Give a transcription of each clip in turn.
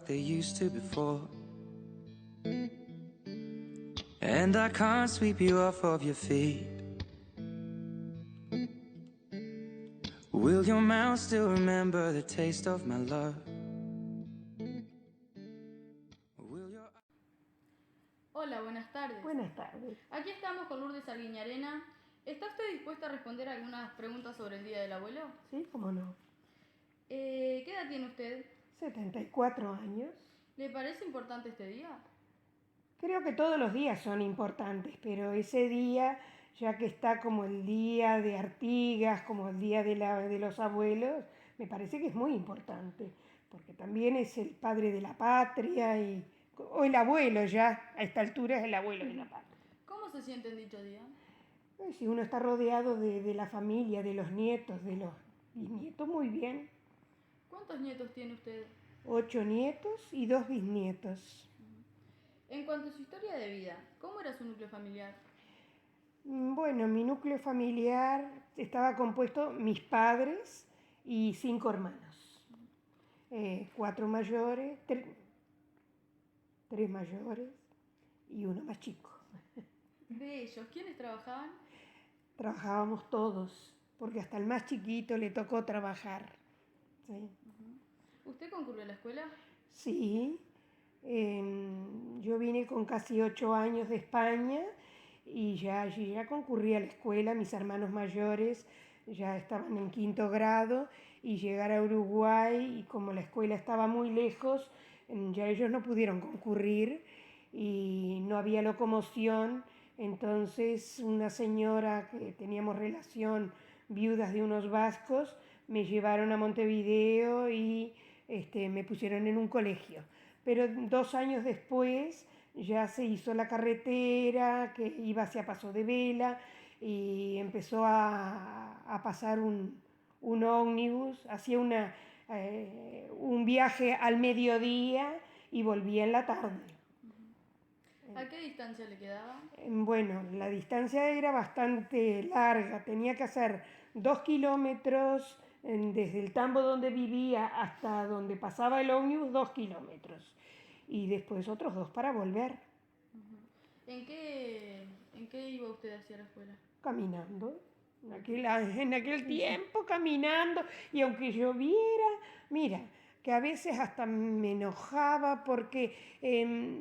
like they used to before. And I can't sweep you off of your feet. Will your mouth still remember the taste of my love? Hola, buenas tardes. Buenas tardes. Aquí estamos con Lourdes Arguiñarena. ¿Está usted dispuesta a responder algunas preguntas sobre el Día del Abuelo? Sí, cómo no. ¿Qué edad tiene usted? 74 años. ¿Le parece importante este día? Creo que todos los días son importantes, pero ese día, ya que está como el día de Artigas, como el día de los abuelos, me parece que es muy importante, porque también es el padre de la patria, o el abuelo ya, a esta altura es el abuelo de la patria. ¿Cómo se siente en dicho día? Si uno está rodeado de la familia, de los nietos, de los bisnietos, muy bien. ¿Cuántos nietos tiene usted? 8 nietos y 2 bisnietos. En cuanto a su historia de vida, ¿cómo era su núcleo familiar? Bueno, mi núcleo familiar estaba compuesto mis padres y 5 hermanos. 4 mayores, 3 mayores y uno más chico. De ellos, ¿quiénes trabajaban? Trabajábamos todos, porque hasta el más chiquito le tocó trabajar. ¿Sí? ¿Usted concurrió a la escuela? Sí, yo vine con casi 8 años de España y allí ya concurrí a la escuela. Mis hermanos mayores ya estaban en 5º grado y llegar a Uruguay, y como la escuela estaba muy lejos, ya ellos no pudieron concurrir y no había locomoción. Entonces una señora que teníamos relación, viudas de unos vascos, me llevaron a Montevideo y me pusieron en un colegio. Pero 2 años después ya se hizo la carretera que iba hacia Paso de Vela y empezó a pasar un ómnibus, hacía un viaje al mediodía y volvía en la tarde. ¿A qué distancia le quedaba? Bueno, la distancia era bastante larga, tenía que hacer 2 kilómetros desde el tambo donde vivía hasta donde pasaba el ómnibus, 2 kilómetros. Y después otros 2 para volver. ¿En qué iba usted hacia la escuela? Caminando. En aquel tiempo caminando, y aunque lloviera, mira, que a veces hasta me enojaba porque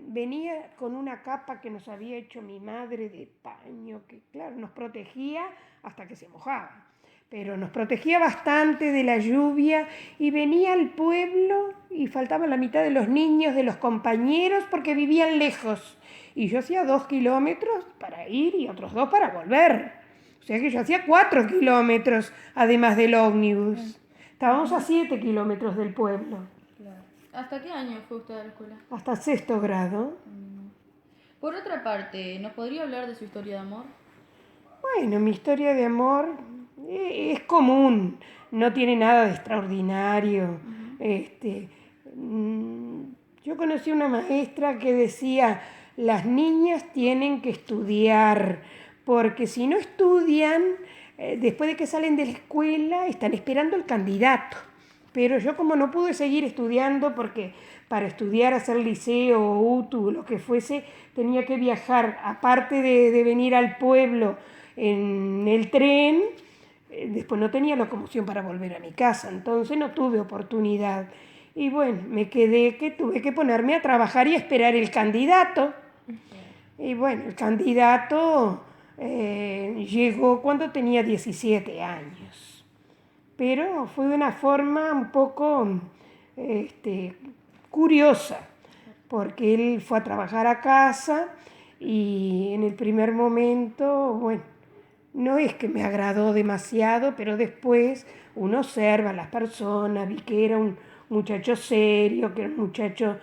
venía con una capa que nos había hecho mi madre de paño, que claro, nos protegía hasta que se mojaba, pero nos protegía bastante de la lluvia, y venía al pueblo y faltaba la mitad de los niños, de los compañeros, porque vivían lejos, y yo hacía 2 kilómetros para ir y otros 2 para volver. O sea que yo hacía 4 kilómetros, además del ómnibus. Estábamos a 7 kilómetros del pueblo. Claro. ¿Hasta qué año fue usted a la escuela? Hasta 6º grado. Por otra parte, ¿nos podría hablar de su historia de amor? Bueno, mi historia de amor es común, no tiene nada de extraordinario. Yo conocí una maestra que decía: las niñas tienen que estudiar, porque si no estudian, después de que salen de la escuela, están esperando el candidato. Pero yo, como no pude seguir estudiando, porque para estudiar, hacer liceo o UTU, lo que fuese, tenía que viajar, aparte de venir al pueblo en el tren, después no tenía locomoción para volver a mi casa, entonces no tuve oportunidad. Y bueno, me quedé que tuve que ponerme a trabajar y esperar el candidato. Y bueno, el candidato llegó cuando tenía 17 años. Pero fue de una forma un poco curiosa, porque él fue a trabajar a casa y en el primer momento, bueno, no es que me agradó demasiado, pero después uno observa a las personas, vi que era un muchacho serio, que era un muchacho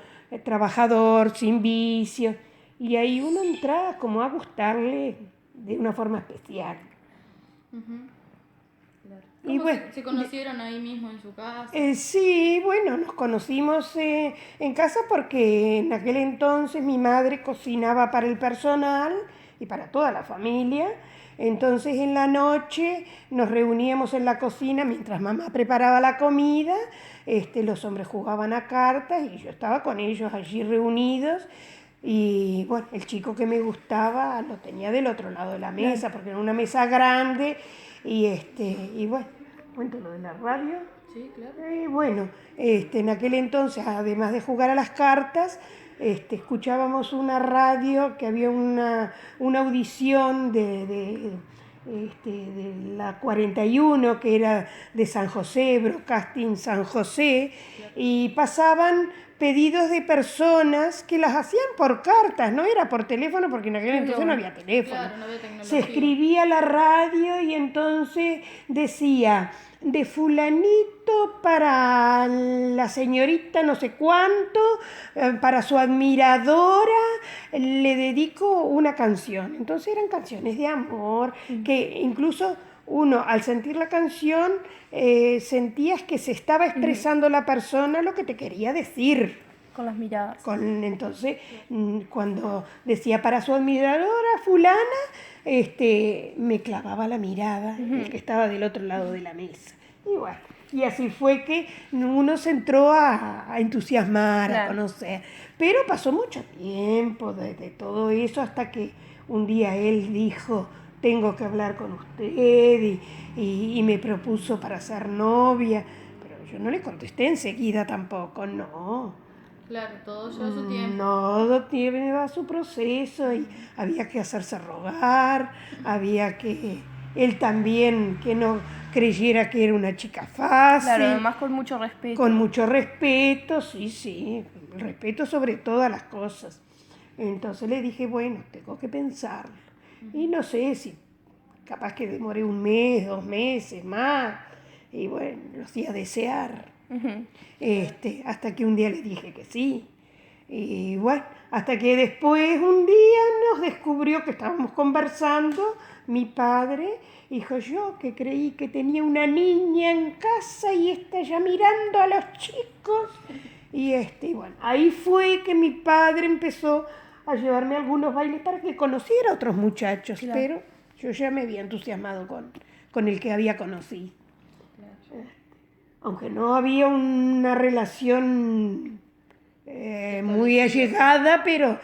trabajador, sin vicio, y ahí uno entra como a gustarle de una forma especial. Claro. Y ¿Cómo bueno, se conocieron ahí mismo en su casa? Sí, bueno, nos conocimos en casa porque en aquel entonces mi madre cocinaba para el personal y para toda la familia. Entonces en la noche nos reuníamos en la cocina mientras mamá preparaba la comida, los hombres jugaban a cartas y yo estaba con ellos allí reunidos. Y bueno, el chico que me gustaba lo tenía del otro lado de la mesa, porque era una mesa grande. Y bueno, cuento lo de la radio. Sí, claro. Bueno, en aquel entonces, además de jugar a las cartas, escuchábamos una radio que había una audición de la 41, que era de San José, Broadcasting San José, y pasaban pedidos de personas que las hacían por cartas, no era por teléfono, porque en aquel entonces no había teléfono. Claro, no había tecnología. Se escribía la radio y entonces decía, de fulanito para la señorita no sé cuánto, para su admiradora, le dedico una canción. Entonces eran canciones de amor, que incluso uno al sentir la canción sentías que se estaba expresando la persona lo que te quería decir. Con las miradas. Entonces, cuando decía para su admiradora fulana, me clavaba la mirada, el que estaba del otro lado de la mesa. Y bueno, y así fue que uno se entró a entusiasmar, a conocer. Pero pasó mucho tiempo de todo eso hasta que un día él dijo, tengo que hablar con usted, y me propuso para ser novia. Pero yo no le contesté enseguida tampoco, no. Claro, todo lleva su tiempo. No, lleva su proceso y había que hacerse rogar, había que él también que no creyera que era una chica fácil. Claro, además con mucho respeto. Con mucho respeto, sí, respeto sobre todas las cosas. Entonces le dije, bueno, tengo que pensarlo. Y no sé si capaz que demoré 1 mes, 2 meses más, y bueno, lo hacía desear. Hasta que un día le dije que sí. Y bueno, hasta que después un día nos descubrió que estábamos conversando, mi padre, dijo yo que creí que tenía una niña en casa y está ya mirando a los chicos. Y bueno, ahí fue que mi padre empezó a llevarme a algunos bailes para que conociera a otros muchachos, claro. Pero yo ya me había entusiasmado con el que había conocido. Claro. Aunque no había una relación muy allegada, pero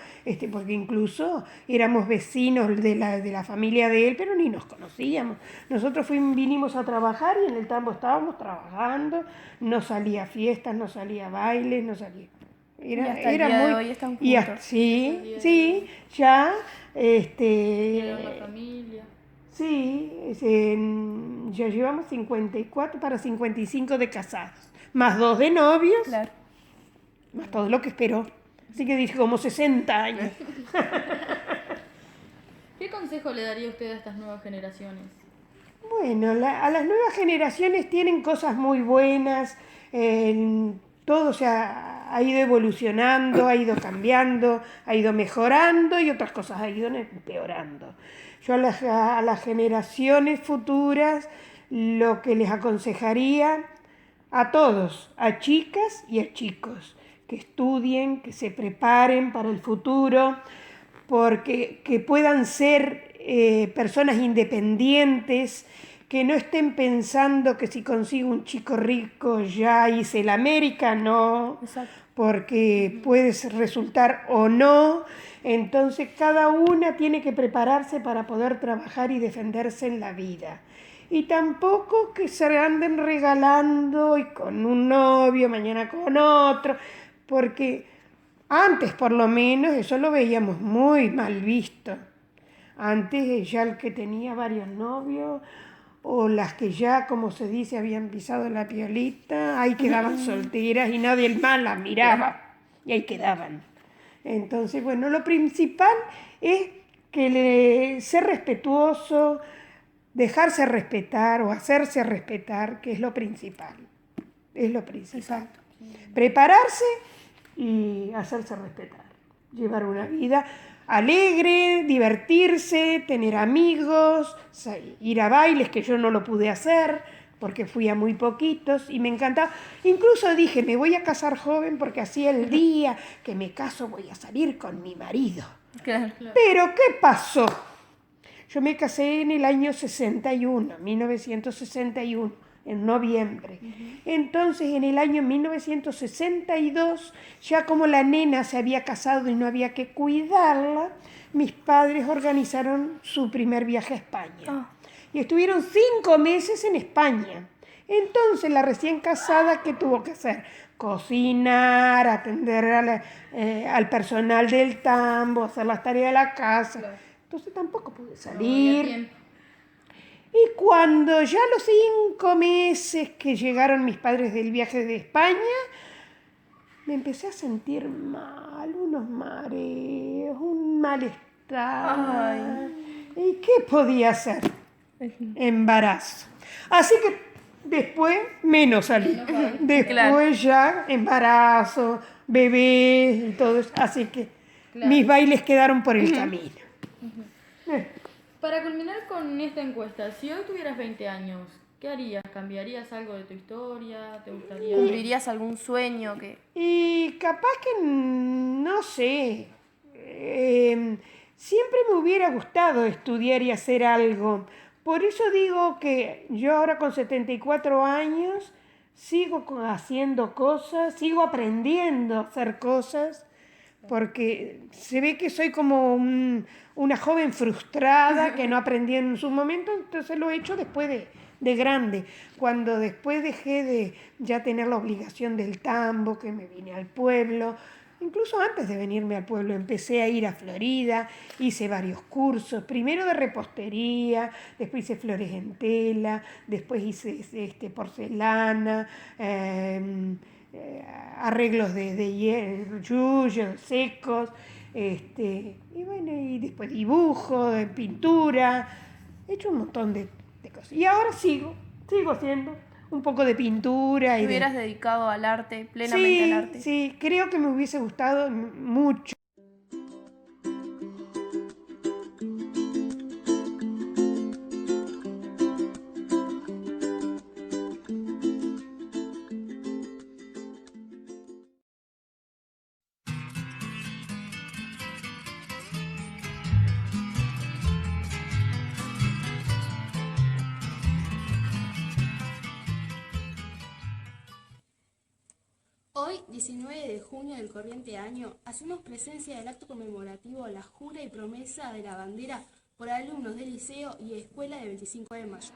porque incluso éramos vecinos de la familia de él, pero ni nos conocíamos. Nosotros vinimos a trabajar y en el tambo estábamos trabajando, no salía a fiestas, no salía a bailes, no salía... Era muy... De hoy están juntos. Sí, ya... Era una familia. Sí, ya llevamos 54 para 55 de casados, más 2 de novios, claro. Más todo lo que esperó. Así que dije como 60 años. ¿Qué consejo le daría usted a estas nuevas generaciones? Bueno, a las nuevas generaciones tienen cosas muy buenas, todo se ha ido evolucionando, ha ido cambiando, ha ido mejorando y otras cosas ha ido empeorando. Yo a las generaciones futuras lo que les aconsejaría a todos, a chicas y a chicos, que estudien, que se preparen para el futuro, porque que puedan ser personas independientes, que no estén pensando que si consigo un chico rico ya hice la América, no. Exacto. Porque puede resultar o no. Entonces cada una tiene que prepararse para poder trabajar y defenderse en la vida. Y tampoco que se anden regalando y con un novio, mañana con otro, porque antes por lo menos eso lo veíamos muy mal visto. Antes ya el que tenía varios novios o las que ya, como se dice, habían pisado la piolita, ahí quedaban solteras y nadie más las miraba y ahí quedaban. Entonces, bueno, lo principal es que ser respetuoso, dejarse respetar o hacerse respetar, que es lo principal. Es lo principal. Exacto. Prepararse y hacerse respetar. Llevar una vida alegre, divertirse, tener amigos, ir a bailes, que yo no lo pude hacer porque fui a muy poquitos y me encantaba. Incluso dije, me voy a casar joven porque así el día que me caso voy a salir con mi marido. Claro. Pero ¿qué pasó? Yo me casé en el año 61, 1961, en noviembre. Entonces, en el año 1962, ya como la nena se había casado y no había que cuidarla, mis padres organizaron su primer viaje a España. Y estuvieron 5 meses en España. Entonces, la recién casada, ¿qué tuvo que hacer? Cocinar, atender al personal del tambo, hacer las tareas de la casa. Claro. Entonces tampoco pude salir. Y cuando ya los 5 meses que llegaron mis padres del viaje de España, me empecé a sentir mal, unos mareos, un malestar. Ay. ¿Y qué podía hacer? Embarazo. Así que después menos salí. Después claro. Ya embarazo, bebé y todo eso. Así que claro. Mis bailes quedaron por el camino. Para culminar con esta encuesta, si hoy tuvieras 20 años, ¿qué harías? ¿Cambiarías algo de tu historia? ¿Te gustaría? ¿Cumplirías algún sueño? Y capaz que, no sé, siempre me hubiera gustado estudiar y hacer algo. Por eso digo que yo ahora con 74 años sigo haciendo cosas, sigo aprendiendo a hacer cosas, porque se ve que soy como una joven frustrada que no aprendí en su momento, entonces lo he hecho después de grande, cuando después dejé de ya tener la obligación del tambo, que me vine al pueblo. Incluso antes de venirme al pueblo empecé a ir a Florida, hice varios cursos, primero de repostería, después hice flores en tela, después hice porcelana, arreglos de yuyos secos, y bueno, y después dibujo, pintura, he hecho un montón de cosas. Y ahora sigo haciendo un poco de pintura. ¿Te hubieras dedicado al arte, plenamente al arte? Sí, creo que me hubiese gustado mucho. Hoy, 19 de junio del corriente año, hacemos presencia del acto conmemorativo a la jura y promesa de la bandera por alumnos del liceo y escuela de 25 de mayo.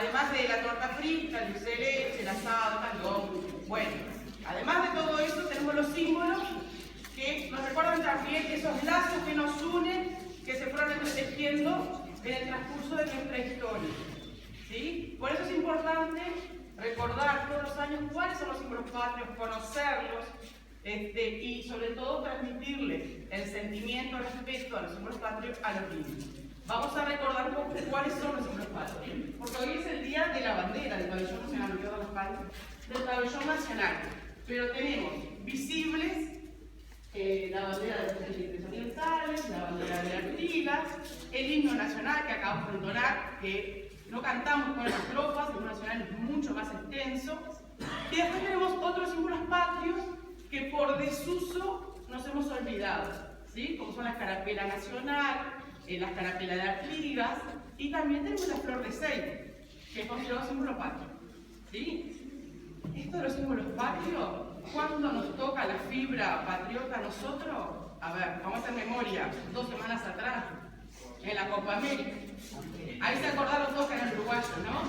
además de la torta frita, el dulce de leche, el asado, el caldón. Bueno, además de todo eso, tenemos los símbolos que nos recuerdan también esos lazos que nos unen, que se fueron entretejiendo en el transcurso de nuestra historia. ¿Sí? Por eso es importante recordar todos los años cuáles son los símbolos patrios, conocerlos, y sobre todo transmitirle el sentimiento, el respeto a los símbolos patrios a los niños. Vamos a recordar un poco cuáles son los símbolos patrios, porque hoy es el día de la bandera del pabellón nacional, del pabellón nacional, pero tenemos visibles la bandera de los países orientales, la bandera de Artigas, el himno nacional que acabamos de entonar, que no cantamos con las tropas, el himno nacional es mucho más extenso, y después tenemos otros símbolos patrios que por desuso nos hemos olvidado, ¿sí? Como son la escarapela nacional, la escarapela de Artigas, y también tenemos la flor de ceiba, que es considerado símbolo patrio, ¿sí? Esto de los símbolos patrios, ¿cuándo nos toca la fibra patriota a nosotros? A ver, vamos a hacer memoria, 2 semanas atrás, en la Copa América. Ahí se acordaron todos que eran uruguayos, ¿no?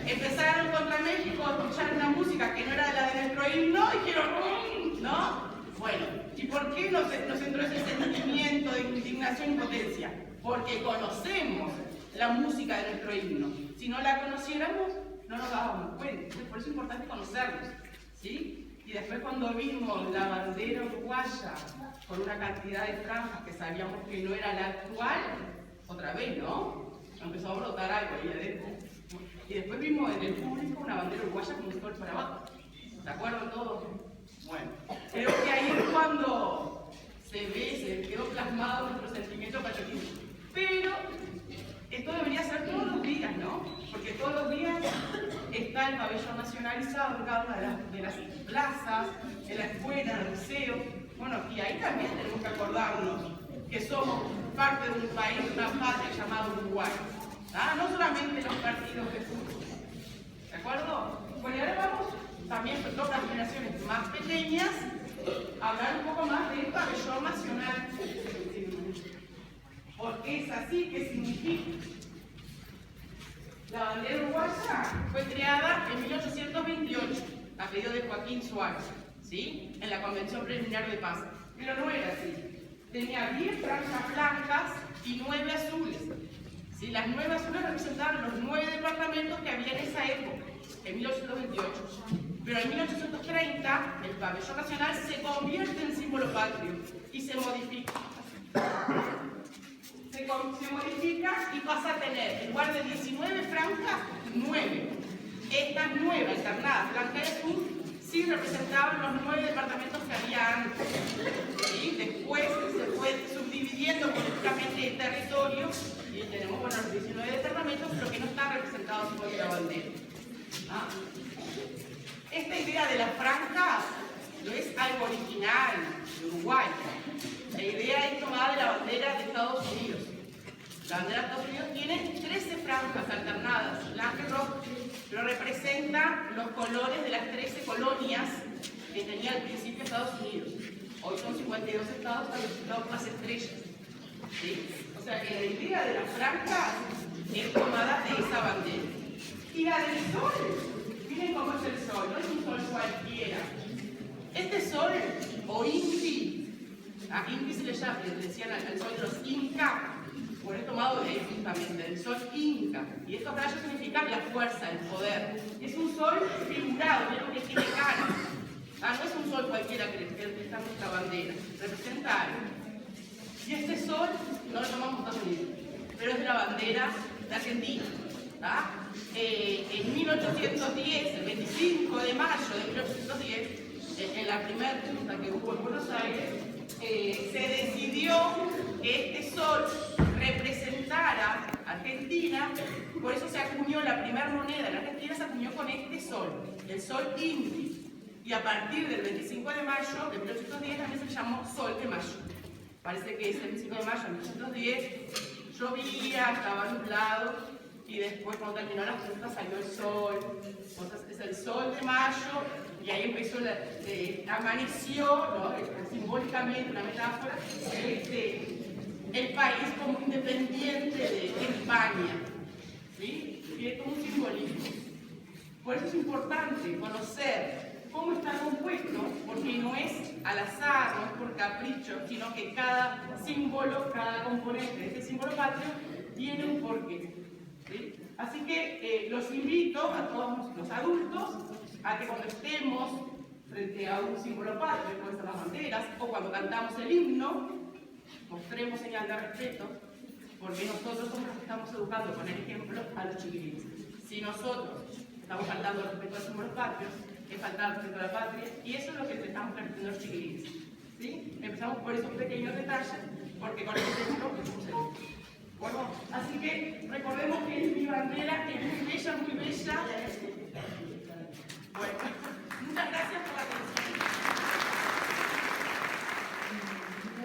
Empezaron contra México a escuchar una música que no era la de nuestro himno y dijeron, ¿no? Bueno, ¿y por qué nos entró ese sentimiento de indignación y impotencia? Porque conocemos la música de nuestro himno. Si no la conociéramos, no nos dábamos cuenta. Entonces, por eso es importante conocerlos, ¿sí? Y después cuando vimos la bandera uruguaya con una cantidad de franjas que sabíamos que no era la actual, otra vez, ¿no? Empezó a brotar algo ahí adentro. Y después vimos en el público una bandera uruguaya con un sol para abajo. ¿Se acuerdan todos? Bueno, creo que ahí es cuando se ve, se quedó plasmado nuestro sentimiento patriotismo. Pero esto debería ser todos los días, ¿no? Porque todos los días está el pabellón nacionalizado en cada una de las plazas, en la escuela, en el liceo. Bueno, y ahí también tenemos que acordarnos que somos parte de un país, de una patria llamada Uruguay. ¿Ah? No solamente los partidos de fútbol. ¿De acuerdo? Bueno, y ahora vamos también con todas las generaciones más pequeñas a hablar un poco más del pabellón nacional. ¿Por qué es así? ¿Qué significa? La bandera uruguaya fue creada en 1828, a pedido de Joaquín Suárez, ¿sí? En la Convención Preliminar de Paz. Pero no era así. Tenía 10 franjas blancas y 9 azules. ¿Sí? Las 9 azules representaban los 9 departamentos que había en esa época, en 1828. Pero en 1830, el pabellón nacional se convierte en símbolo patrio y se modifica. Se modifica y pasa a tener, en lugar de 19 franjas, 9. Estas 9 alternadas, blanca y azul, sí representaban los 9 departamentos que había antes. ¿Sí? Después se fue subdividiendo políticamente el territorio y tenemos, bueno, los 19 departamentos, pero que no están representados por la bandera. ¿Ah? Esta idea de las franjas no es algo original de Uruguay. La idea es tomada de la bandera de Estados Unidos. La bandera de Estados Unidos tiene 13 franjas alternadas, blanca y roja, pero representa los colores de las 13 colonias que tenía al principio Estados Unidos. Hoy son 52 estados representados por las estrellas. ¿Sí? O sea que la idea de las franjas es tomada de esa bandera. Y la del sol, miren cómo es el sol, no es un sol cualquiera. Este sol, o Inti, a Inti se le decían al sol de los Inca, por el tomado de justamente del sol Inca. Y estos rayos significan la fuerza, el poder. Es un sol figurado, vieron que tiene cara. Ah, no es un sol cualquiera que está en nuestra bandera, representa algo. Y este sol no lo tomamos Estados Unidos, pero es de la bandera de Argentina. ¿Ah? En 1810, el 25 de mayo de 1810, en la primera junta que hubo en Buenos Aires, se decidió que este sol representara a Argentina, por eso se acuñó la primera moneda en Argentina, se acuñó con este sol, el sol Inti. Y a partir del 25 de mayo de 1810 también se llamó Sol de Mayo. Parece que ese 25 de mayo de 1810 llovía, estaba nublado, y después cuando terminó la fiesta salió el sol. Entonces es el sol de mayo, y ahí empezó, amaneció, ¿no? Simbólicamente, una metáfora, el país como independiente de España. ¿sí? Tiene todo un simbolismo. Por eso es importante conocer cómo está compuesto, porque no es al azar, no es por capricho, sino que cada símbolo, cada componente de este símbolo patrio tiene un porqué, ¿sí? Así que los invito a todos los adultos a que cuando estemos frente a un símbolo patrio, como son las banderas, o cuando cantamos el himno, mostremos señal de respeto, porque nosotros somos los que estamos educando con el ejemplo a los chiquilines. Si nosotros estamos faltando respeto a los símbolos patrios, es faltar respeto a la patria, y eso es lo que le estamos permitiendo a los chiquilines, ¿sí? Empezamos por esos pequeños detalles, porque con el ejemplo somos el mundo. Bueno, así que recordemos que mi bandera es muy bella, muy bella. Bueno, muchas gracias por la atención.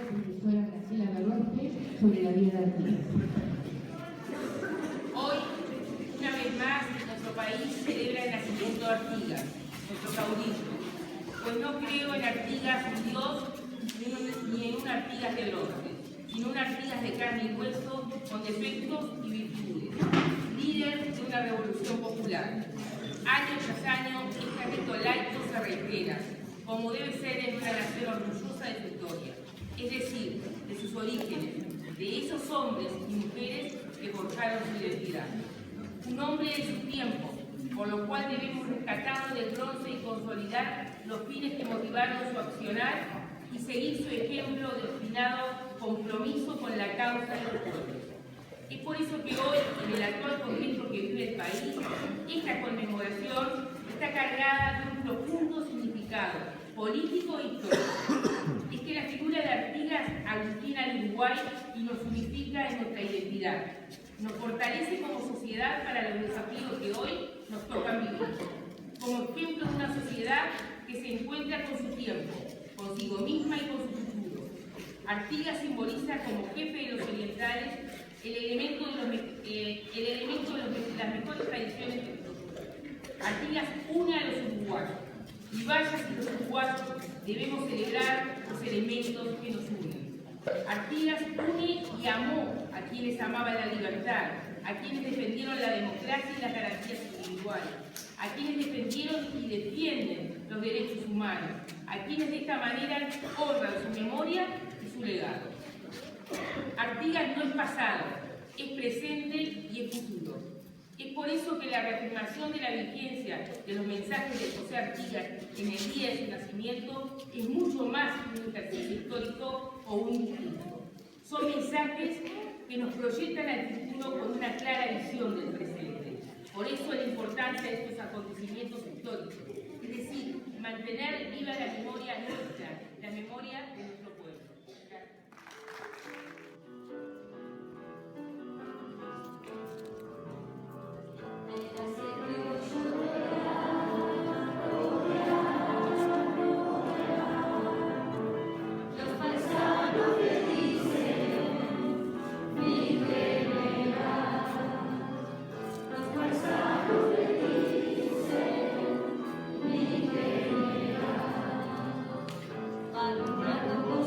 Profesora Graciela Galorte sobre la vida de Artigas. Hoy, una vez más, nuestro país celebra el nacimiento de Artigas, nuestro caudillo, pues no creo en Artigas Dios ni en un Artigas de bronce, sino un Artigas de carne y hueso con defectos y virtudes, líder de una revolución popular. Año tras año, este rito laico se reitera, como debe ser en una nación orgullosa de su historia, es decir, de sus orígenes, de esos hombres y mujeres que forjaron su identidad. Un hombre de su tiempo, por lo cual debemos rescatarlo del bronce y consolidar los fines que motivaron su accionar y seguir su ejemplo de obstinado compromiso con la causa de los pueblos. Es por eso que hoy, en el actual contexto que vive el país, esta conmemoración está cargada de un profundo significado político e histórico. Es que la figura de Artigas aglutina al Uruguay y nos unifica en nuestra identidad. Nos fortalece como sociedad para los desafíos que hoy nos tocan vivir. Como ejemplo de una sociedad que se encuentra con su tiempo, consigo misma y con su futuro. Artigas simboliza como jefe de los orientales el elemento de las mejores tradiciones del mundo. Artigas une a los uruguayos, y vaya si los uruguayos debemos celebrar los elementos que nos unen. Artigas une y amó a quienes amaban la libertad, a quienes defendieron la democracia y las garantías individuales, a quienes defendieron y defienden los derechos humanos, a quienes de esta manera honran su memoria y su legado. Artigas no es pasado, es presente y es futuro. Es por eso que la reafirmación de la vigencia de los mensajes de José Artigas en el día de su nacimiento es mucho más que un ejercicio histórico o un discurso. Son mensajes que nos proyectan al futuro con una clara visión del presente. Por eso la importancia de estos acontecimientos históricos, es decir, mantener viva la memoria nuestra, la memoria de nuestro pueblo. Gracias. Alumbrando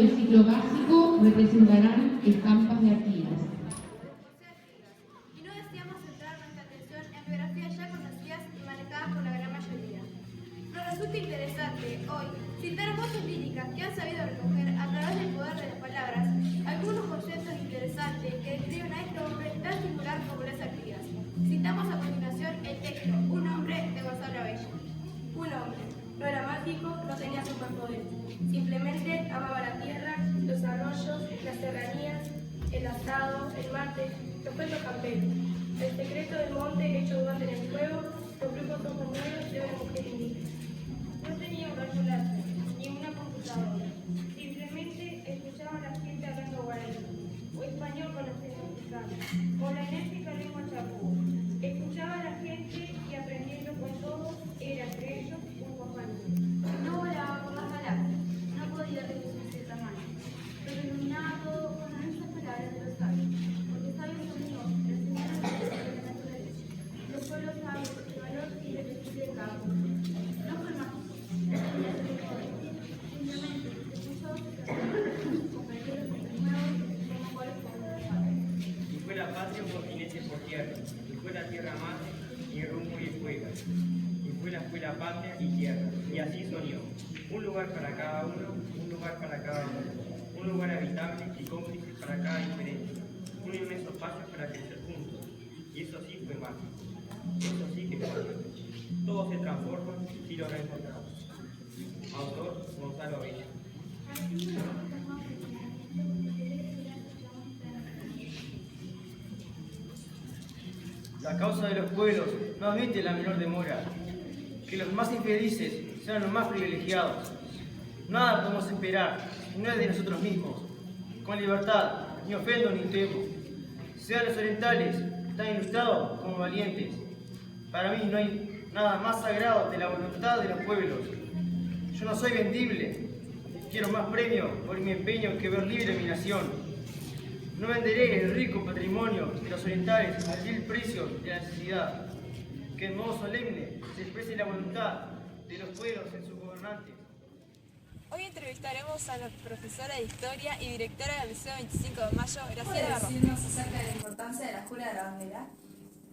del ciclo básico representarán estampas de Artigas. Y no deseamos centrar nuestra atención en biografías ya conocidas y manejadas por la gran mayoría. Nos resulta interesante hoy citar voces líricas que han sabido recoger a través del poder de las palabras algunos conceptos interesantes que describen a este hombre tan singular como las Artigas. Citamos a continuación el texto Un hombre de Gonzalo Abella. Un hombre. No era mágico, no tenía superpoderes. Simplemente amaba la tierra, los arroyos, las serranías, el asado, el mate, los cuentos camperos, el secreto del monte hecho durante en el fuego, los brujos ojos negros de una mujer indígena. No tenía un rayo láser, ni una computadora. Simplemente escuchaba a la gente hablando guaraní, o español con acento mexicano, o la enérgica lengua chapú. Escuchaba a la gente y aprendiendo con todos, era entre ellos un compañero. No volaba por las galaxias, no podía reducirse de tamaño, pero iluminaba todo con las mismas palabras de los sabios, porque sabios son Dios, el Señor de la naturaleza. Los pueblos sabios, el valor y el equilibrio de cada uno. No fue mágico, no tenía superpoderes, simplemente escuchó sus canciones, comprendió los hombres nuevos como cuales como los padres. Y fue la patria por jinete por tierra, y fue la tierra madre, y rumbo y fuego. Y fue la patria y tierra, y así soñó. Un lugar para cada uno, un lugar para cada uno, un lugar habitable y cómplice para cada diferente, un inmenso espacio para crecer juntos. Y eso sí fue mágico. Eso sí que es mágico. Todo se transforma si lo reencontramos. Autor Gonzalo Abella. La causa de los pueblos no admite la menor demora. Que los más infelices sean los más privilegiados. Nada podemos esperar, no es de nosotros mismos. Con libertad, ni ofendo ni temo. Sean los orientales tan ilustrados como valientes. Para mí no hay nada más sagrado de la voluntad de los pueblos. Yo no soy vendible. Quiero más premio por mi empeño que ver libre mi nación. No venderé el rico patrimonio de los orientales al vil precio de la necesidad. Que en modo solemne se exprese la voluntad de los pueblos en sus gobernantes. Hoy entrevistaremos a la profesora de Historia y directora del Liceo 25 de Mayo, Graciela Garro. ¿Puede decirnos acerca de la importancia de la jura de la bandera?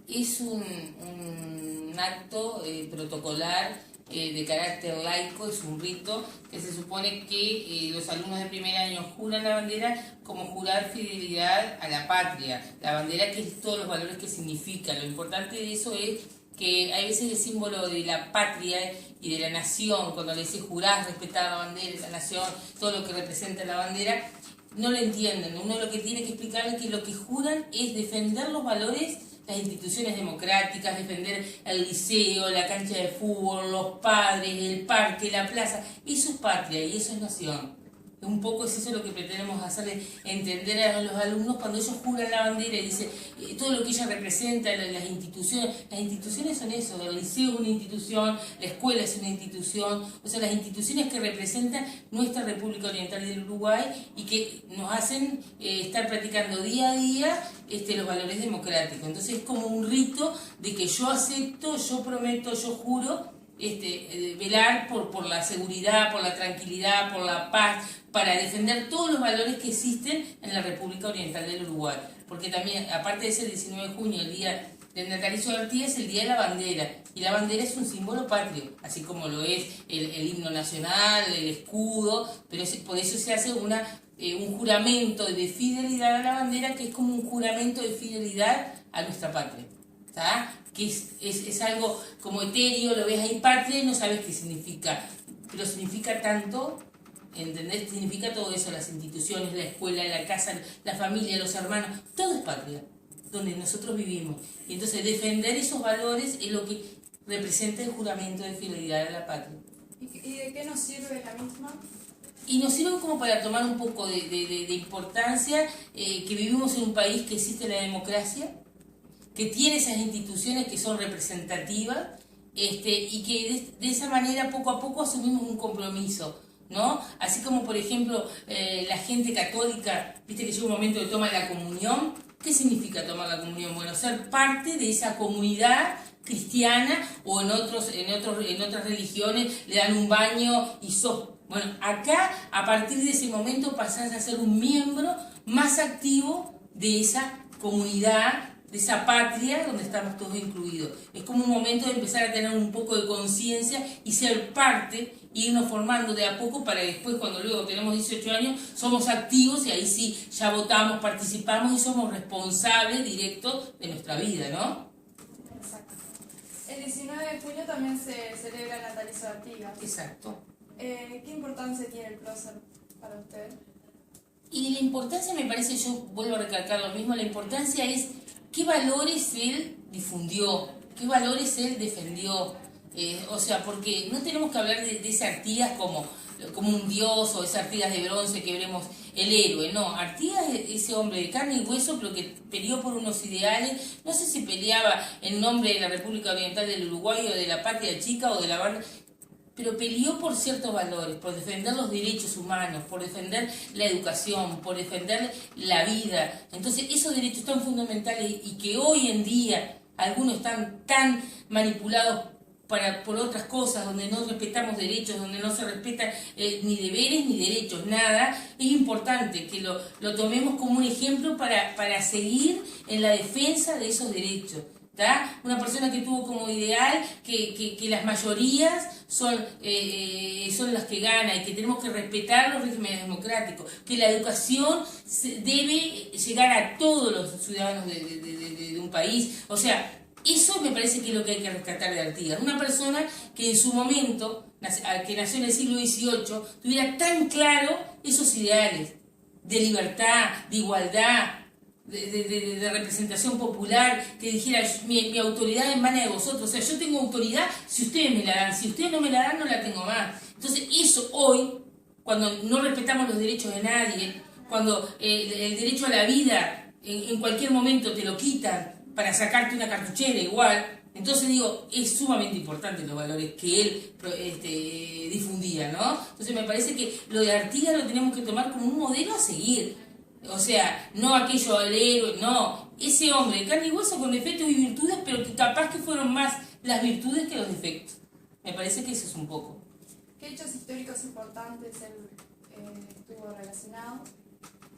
Es un acto protocolar de carácter laico, es un rito que se supone que los alumnos de primer año juran la bandera como jurar fidelidad a la patria. La bandera, que es todos los valores que significa. Lo importante de eso es que hay veces el símbolo de la patria y de la nación, cuando le dice jurás respetar la bandera, la nación, todo lo que representa la bandera, no lo entienden. Uno lo que tiene que explicarles es que lo que juran es defender los valores, las instituciones democráticas, defender el liceo, la cancha de fútbol, los padres, el parque, la plaza. Eso es patria y eso es nación. Un poco es eso lo que pretendemos hacerle entender a los alumnos cuando ellos juran la bandera y dicen todo lo que ella representa, las instituciones son eso, el liceo es una institución, la escuela es una institución, o sea, las instituciones que representan nuestra República Oriental del Uruguay y que nos hacen estar practicando día a día los valores democráticos. Entonces es como un rito de que yo acepto, yo prometo, yo juro velar por la seguridad, por la tranquilidad, por la paz, para defender todos los valores que existen en la República Oriental del Uruguay. Porque también, aparte de ser el 19 de junio, el día del natalicio de Artigas, es el día de la bandera. Y la bandera es un símbolo patrio, así como lo es el himno nacional, el escudo, pero por eso se hace un juramento de fidelidad a la bandera, que es como un juramento de fidelidad a nuestra patria. ¿Está? Que es algo como etéreo, lo ves ahí patria y no sabes qué significa, pero significa tanto, ¿entendés? Significa todo eso, las instituciones, la escuela, la casa, la familia, los hermanos, todo es patria, donde nosotros vivimos. Y entonces defender esos valores es lo que representa el juramento de fidelidad a la patria. ¿Y de qué nos sirve la misma? Y nos sirve como para tomar un poco de importancia, que vivimos en un país que existe la democracia, que tiene esas instituciones que son representativas y que de esa manera poco a poco asumimos un compromiso, ¿no? Así como, por ejemplo, la gente católica, viste que llega un momento de toma la comunión. ¿Qué significa tomar la comunión? Bueno, ser parte de esa comunidad cristiana, o en otras religiones le dan un baño y sos Bueno, acá, a partir de ese momento, pasás a ser un miembro más activo de esa comunidad, de esa patria donde estamos todos incluidos. Es como un momento de empezar a tener un poco de conciencia y ser parte, e irnos formando de a poco para después, cuando luego tenemos 18 años, somos activos y ahí sí ya votamos, participamos y somos responsables directos de nuestra vida, ¿no? Exacto. El 19 de junio también se celebra el natalicio de Artigas. Exacto. ¿Qué importancia tiene el prócer para usted? Y la importancia, me parece, yo vuelvo a recalcar lo mismo, la importancia es qué valores él difundió, qué valores él defendió. O sea, porque no tenemos que hablar de ese Artigas como un dios o ese Artigas de bronce que veremos el héroe. No, Artigas es ese hombre de carne y hueso, pero que peleó por unos ideales. No sé si peleaba en nombre de la República Oriental del Uruguay o de la Patria Chica o de la banda, pero peleó por ciertos valores, por defender los derechos humanos, por defender la educación, por defender la vida. Entonces, esos derechos tan fundamentales y que hoy en día algunos están tan manipulados por otras cosas, donde no respetamos derechos, donde no se respetan ni deberes ni derechos, nada, es importante que lo tomemos como un ejemplo para seguir en la defensa de esos derechos. ¿Tá? Una persona que tuvo como ideal que las mayorías son las que ganan y que tenemos que respetar los regímenes democráticos, que la educación debe llegar a todos los ciudadanos de un país. O sea, eso me parece que es lo que hay que rescatar de Artigas. Una persona que en su momento, que nació en el siglo XVIII, tuviera tan claro esos ideales de libertad, de igualdad, de representación popular, que dijera mi autoridad emana de vosotros. O sea, yo tengo autoridad si ustedes me la dan, si ustedes no me la dan, no la tengo más. Entonces eso hoy, cuando no respetamos los derechos de nadie, cuando el derecho a la vida en cualquier momento te lo quitan para sacarte una cartuchera igual, entonces digo, es sumamente importante los valores que él difundía, ¿no? Entonces me parece que lo de Artigas lo tenemos que tomar como un modelo a seguir. O sea, no aquello del héroe, no. Ese hombre, carne y hueso con defectos y virtudes, pero que capaz que fueron más las virtudes que los defectos. Me parece que eso es un poco. ¿Qué hechos históricos importantes él estuvo relacionado?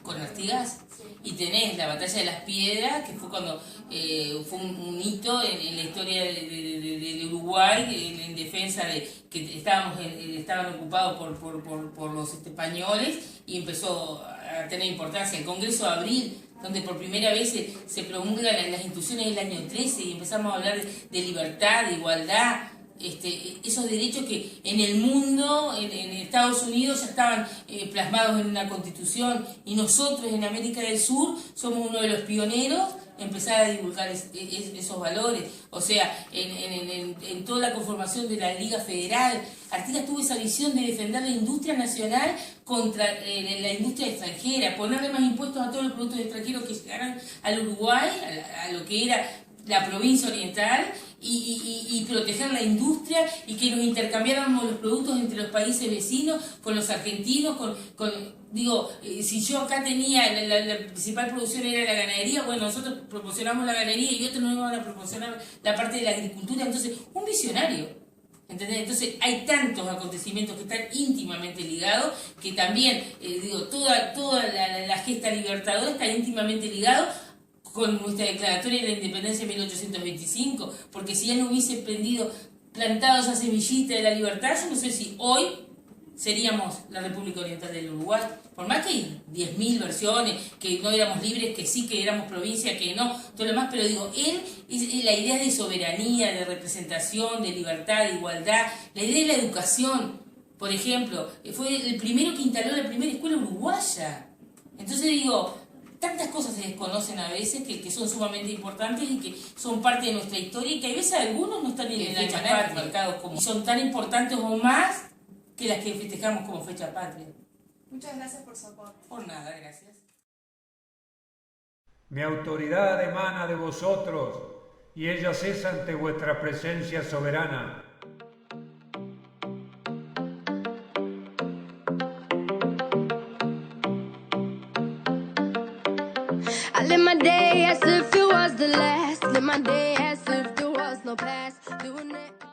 Con Artigas. Sí. Y tenés la batalla de las piedras, que fue cuando fue un hito en la historia del Uruguay, en defensa de que estaban ocupados por los españoles, y empezó a tener importancia el Congreso de Abril, donde por primera vez se promulgan las instituciones del año 13 y empezamos a hablar de libertad, de igualdad. Esos derechos que en el mundo, en Estados Unidos, ya estaban plasmados en una constitución, y nosotros en América del Sur somos uno de los pioneros en empezar a divulgar esos valores. O sea, en toda la conformación de la Liga Federal, Artigas tuvo esa visión de defender la industria nacional contra la industria extranjera, ponerle más impuestos a todos los productos extranjeros que llegaran al Uruguay, a lo que era la provincia oriental, y proteger la industria, y que nos intercambiáramos los productos entre los países vecinos, con los argentinos, si yo acá tenía la principal producción era la ganadería, bueno, nosotros proporcionamos la ganadería y otros nos iban a proporcionar la parte de la agricultura. Entonces, un visionario, ¿entendés? Entonces hay tantos acontecimientos que están íntimamente ligados, que también, toda la gesta libertadora está íntimamente ligado con nuestra declaratoria de la independencia de 1825, porque si él no hubiese plantado esa semillita de la libertad, yo no sé si hoy seríamos la República Oriental del Uruguay. Por más que hay 10.000 versiones, que no éramos libres, que sí, que éramos provincia, que no, todo lo demás, pero digo, la idea de soberanía, de representación, de libertad, de igualdad, la idea de la educación, por ejemplo, fue el primero que instaló la primera escuela uruguaya. Entonces digo, tantas cosas se desconocen a veces que son sumamente importantes y que son parte de nuestra historia, y que a veces algunos no están en la fecha patria, marcados como son tan importantes o más que las que festejamos como fecha patria. Muchas gracias por su aporte. Por nada, gracias. Mi autoridad emana de vosotros, y ella cesa ante vuestra presencia soberana. I live my day as if it was the last. Live my day as if there was no past. Doing it.